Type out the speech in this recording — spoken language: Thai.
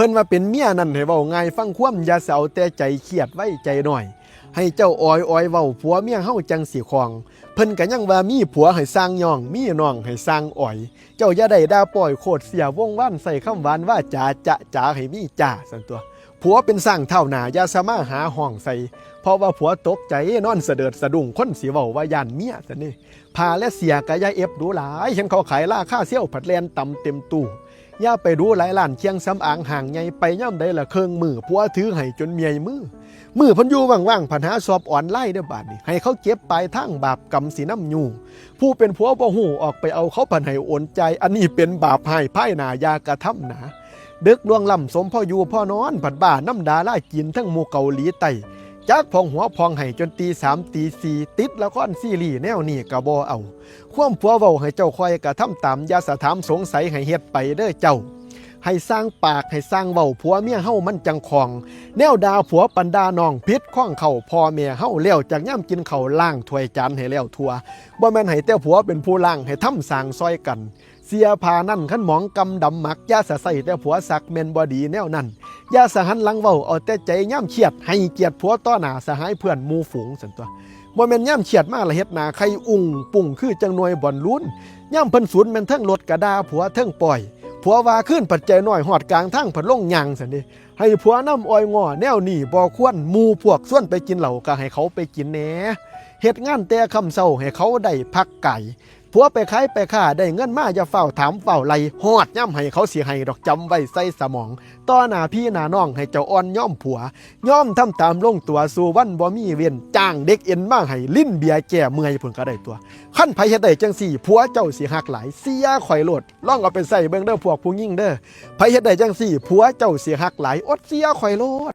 พิ่นว่าเป็นเมียนั่นให้เว้าง่ายฟังความอย่าเสาแต่ใจเครียดไว้ใจหน่อยให้เจ้าอ้อยเว้าผัวเมียเฮาจังสิคองเพิ่นก็ยังว่ามีผัวให้สร้างย่องมีน้องให้สร้างอ้อยเจ้าอย่าได้ด่าปล่อยโคตรเสียวงว่านใส่คำหวานว่าจ๋าให้มีจ่าซั่นตัวผัวเป็นสร้างเท่าหน้าอย่าสมาหาห้องใส่เพราะว่าผัวตกใจนอนเสดิดสะดุ้งคนสิเว้าว่าย่านเมียซั่นนี่พาและเสียก็อย่าเอฟดูหลายเห็นเขาขายราคาเซี่ยวผัดแลนต่ำเต็มตู้อย่าไปดูหลายล้านเคียงสำอางห่างใหญ่ไปย่ำใดละเครื่องมือผัวถือให้จนเมียมือพันอยู่ว่างๆปัญหาสอบออนไลน์เด้อบาดนี้ให้เขาเก็บปลายทางบาปกรรมสีน้ำยูผู้เป็นผัวบ่ฮู้ออกไปเอาเขาพันให้โอนใจอันนี้เป็นบาปให้พ่ายหนายากระทำหนาดึกล่วงล่ำสมพ่ออยู่พ่อนอนผัดบ้าน้ำดาล่ากินทั้งหมู่เกาหลีใต้จากพองหัวพองให้จนตี3ตี4ติดละครซีรีส์แนวนี้กะบ่เอาความผัวเว้าให้เจ้าคอยกระทำตามอย่าสะถามสงสัยให้เฮ็ดไปเด้อเจ้าให้สร้างปากให้สร้างเว้าผัวเมียเฮามันจังคองแนวดาผัวปันดาน้องพิษข้องเข่าพ่อแม่เฮาแล้วจากย่ำกินเข่าล่างถ้วยจานให้แล้วทั่วบ่แม่นให้แต่ผัวเป็นผู้ล่างให้ทำสร้างซอยกันเสียพานั่นขันหมองกำดำหมักย่าสะใส่แต่ผัวสักเมนบอดีแนวนั้นย่าสะหันหลังเว้าเอาแต่ใจย่ำเฉียดให้เกียรติผัวต้อหน้าสหายเพื่อนหมู่ฝูงสันตัวบ่แม่นย่ำเฉียดมาละเฮ็ดหน้าใครอุ่งปุ่งคือจังหน่วยบ่อนลุ้นย่ำเพิ่นศูนย์แม่นเทิงรถกระดาผัวเทิงปล่อยผัวว่าขึ้นปัจจัยน้อยหอดกลางทางผัดลงยางสันนี่ให้ผัวน้ำอ้อยง้อแนวนี่บ่ควรหมู่พวกส่วนไปกินเหล้าก็ให้เขาไปกินแหน่เฮ็ดงานแต่ค่ำเช้าให้เขาได้พักไก่ผัวไปขายไปค้าได้เงินมาอย่าเฝ้าถามเฝ้าไล่ฮอดย่ำให้เขาสิให้ดอกจำไว้ใส่สมองต่อหน้าพี่หน้าน้องให้เจ้าอ่อนย่อมผัวย่อมทำตามลงตัวสู่วันบ่มีเว้นจ้างเด็กเอ็นมาให้ลิ้นเบียร์แก่เมื่อยเพิ่นก็ได้ตัวคันไผเฮ็ดได้จังซี่ผัวเจ้าสิฮักหลายเสียข่อยโลดลองเอาไปใส่เบิ่งเด้อพวกผู้หญิงเด้อไผเฮ็ดได้จังซี่ผัวเจ้าสิฮักหลายอดเสียข่อยโลด